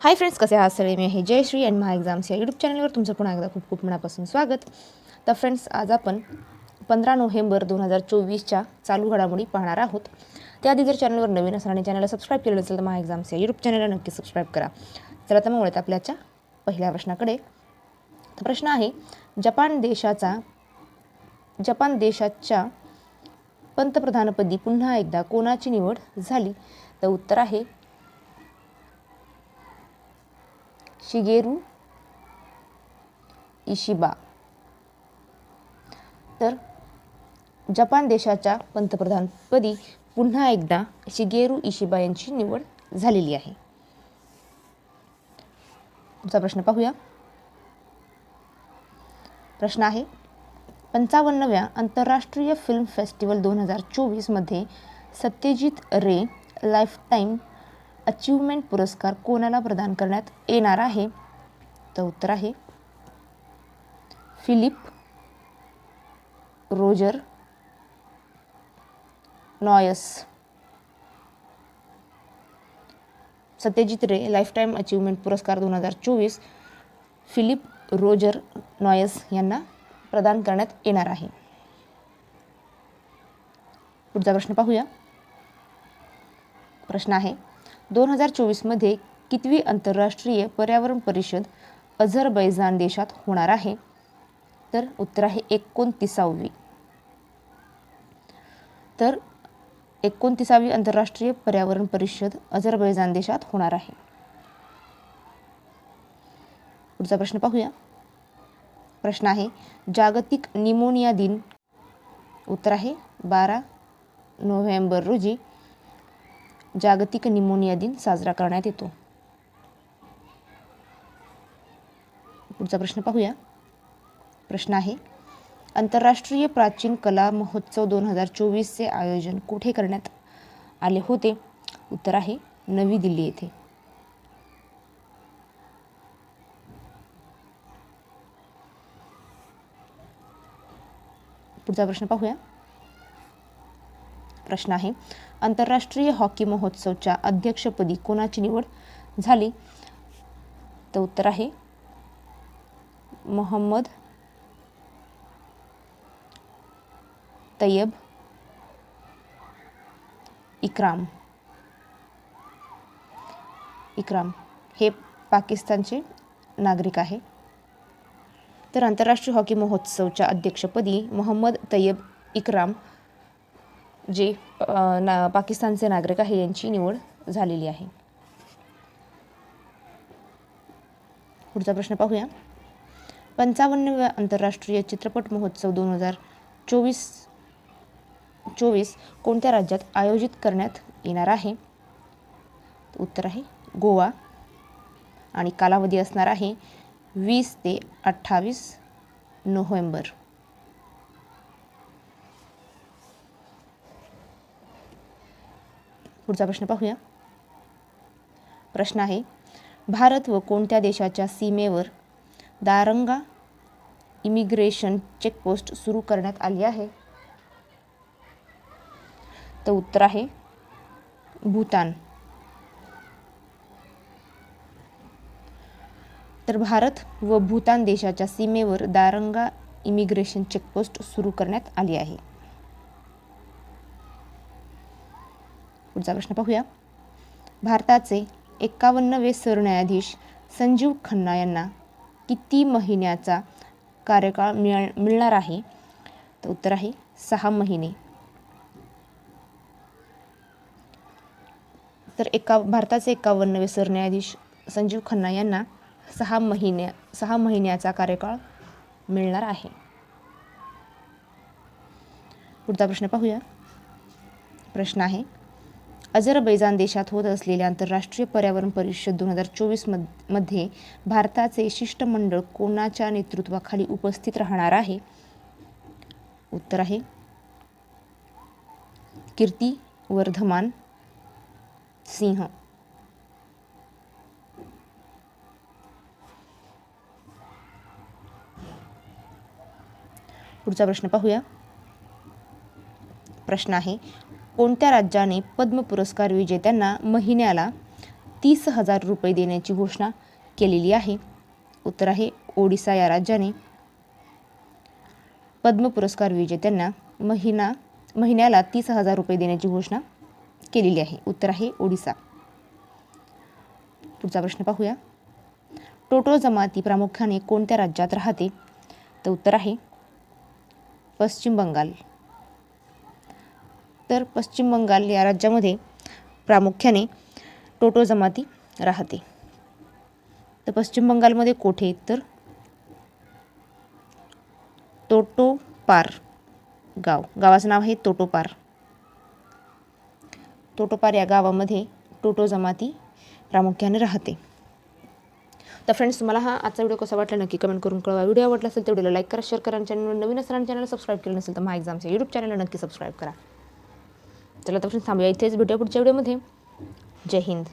Hi friends, कसे आहात सगळे? मी आहे जयश्री आणि महा एक्झाम्स या यूट्यूब चॅनलवर तुमचं पुन्हा एकदा खूप खूप मनापासून स्वागत. तर फ्रेंड्स, आज आपण 15 नोव्हेंबर 2024च्या चालू घडामोडी पाहणार आहोत. त्याआधी जर चॅनलवर नवीन असाल आणि चॅनलला सबस्क्राईब केलेलं असेल तर महा एक्झाम्स या यूट्यूब चॅनलला नक्की सबस्क्राईब करा. चला तर मग वळूयात आपल्याच्या पहिल्या प्रश्नाकडे. तर प्रश्न आहे, जपान देशाच्या पंतप्रधानपदी पुन्हा एकदा कोणाची निवड झाली? तर उत्तर आहे शिगेरू इशिबा. तर जपान देशाच्या पंतप्रधानपदी पुन्हा एकदा शिगेरू इशिबा यांची निवड झालेली आहे. पुढचा प्रश्न पाहूया. प्रश्न आहे, 55व्या आंतरराष्ट्रीय फिल्म फेस्टिवल 2024 मध्ये सत्यजित रे लाईफटाईम अचीवमेंट पुरस्कार कोणाला प्रदान करण्यात येणार आहे? तर उत्तर आहे फिलिप रोजर नॉयस. सत्यजित रे लाईफटाईम अचीवमेंट पुरस्कार 2024 फिलिप रोजर नॉयस यांना प्रदान करण्यात येणार आहे. पुढचा प्रश्न पाहूया. प्रश्न आहे, 2024 मध्ये कितवी आंतरराष्ट्रीय पर्यावरण परिषद अझरबैजान देशात होणार आहे? तर उत्तर आहे 29वी. तर 29वी आंतरराष्ट्रीय पर्यावरण परिषद अझरबैजान देशात होणार आहे. पुढचा प्रश्न पाहूया. प्रश्न आहे, जागतिक निमोनिया दिन. उत्तर आहे 12 नोव्हेंबर रोजी जागतिक निमोनिया दिन साजरा करण्यात येतो. पुढचा प्रश्न पाहूया. प्रश्न आहे, आंतरराष्ट्रीय प्राचीन कला महोत्सव 2024चे आयोजन कुठे करण्यात आले होते? उत्तर आहे नवी दिल्ली येथे. पुढचा प्रश्न पाहूया. प्रश्न आहे, आंतरराष्ट्रीय हॉकी महोत्सवच्या अध्यक्षपदी कोणाची निवड झाली? तर उत्तर आहे मोहम्मद तय्यब इक्राम. हे पाकिस्तानचे नागरिक आहे. तर आंतरराष्ट्रीय हॉकी महोत्सवच्या अध्यक्षपदी मोहम्मद तय्यब इक्राम जे पाकिस्तानचे नागरिक आहे यांची निवड झालेली आहे. पुढचा प्रश्न पाहूया. 55व्या आंतरराष्ट्रीय चित्रपट महोत्सव 2024 कोणत्या राज्यात आयोजित करण्यात येणार आहे? उत्तर आहे गोवा आणि कालावधी असणार आहे 20 ते 28 नोव्हेंबर. पुढचा प्रश्न पाहूया. प्रश्न आहे, भारत व कोणत्या देशाच्या सीमेवर दारंगा इमिग्रेशन चेकपोस्ट सुरू करण्यात आली आहे? तर उत्तर आहे भूतान. तर भारत व भूतान देशाच्या सीमेवर दारंगा इमिग्रेशन चेकपोस्ट सुरू करण्यात आली आहे. पुढचा प्रश्न पाहूया. भारताचे 51वे सरन्यायाधीश संजीव खन्ना यांना किती महिन्याचा कार्यकाळ मिळणार आहे? तर उत्तर आहे 6 महिने. तर भारताचे 51वे सरन्यायाधीश संजीव खन्ना यांना 6 महिन्याचा कार्यकाळ मिळणार आहे. पुढचा प्रश्न पाहूया. प्रश्न आहे, अझरबैजान देशात होत असलेल्या आंतरराष्ट्रीय पर्यावरण परिषद 2024 मध्ये भारताचे शिष्टमंडळ कोणाच्या नेतृत्वाखाली उपस्थित राहणार आहे? उत्तर आहे कीर्ती वर्धमान सिंह. पुढचा प्रश्न पाहूया. प्रश्न आहे, कोणत्या राज्याने पद्म पुरस्कार विजेत्यांना महिन्याला 30,000 रुपये देण्याची घोषणा केलेली आहे. उत्तर आहे ओडिसा या राज्याने पद्म पुरस्कार विजेत्यांना महिन्याला 30,000 रुपये देण्याची घोषणा केलेली आहे. उत्तर आहे ओडिसा. पुढचा प्रश्न पाहूया. टोटो जमाती प्रामुख्याने कोणत्या राज्यात राहते? तर उत्तर आहे पश्चिम बंगाल. तर पश्चिम बंगाल या राज्यामध्ये प्रामुख्याने टोटो जमाती राहते. तर पश्चिम बंगालमध्ये कोठे? तर तोटोपार गावाचं नाव आहे तोटोपार. तोटोपार या गावामध्ये टोटो जमाती प्रामुख्याने राहते. तर फ्रेंड्स, तुम्हाला हा आजचा व्हिडिओ कसा वाटला नक्की कमेंट करून कळवा. व्हिडिओ आवडला असेल तर व्हिडिओला लाईक करा, शेअर करा. चॅनलवर नवीन असताना चॅनल सबस्क्राईब केलं नसेल तर माय एक्झाम्स या यूट्यूब चॅनलला नक्की सबस्क्राईब करा. चला तर फ्रेंड्स, थांबूया इथेच. भेटूया पुढच्या व्हिडिओमध्ये. जय हिंद.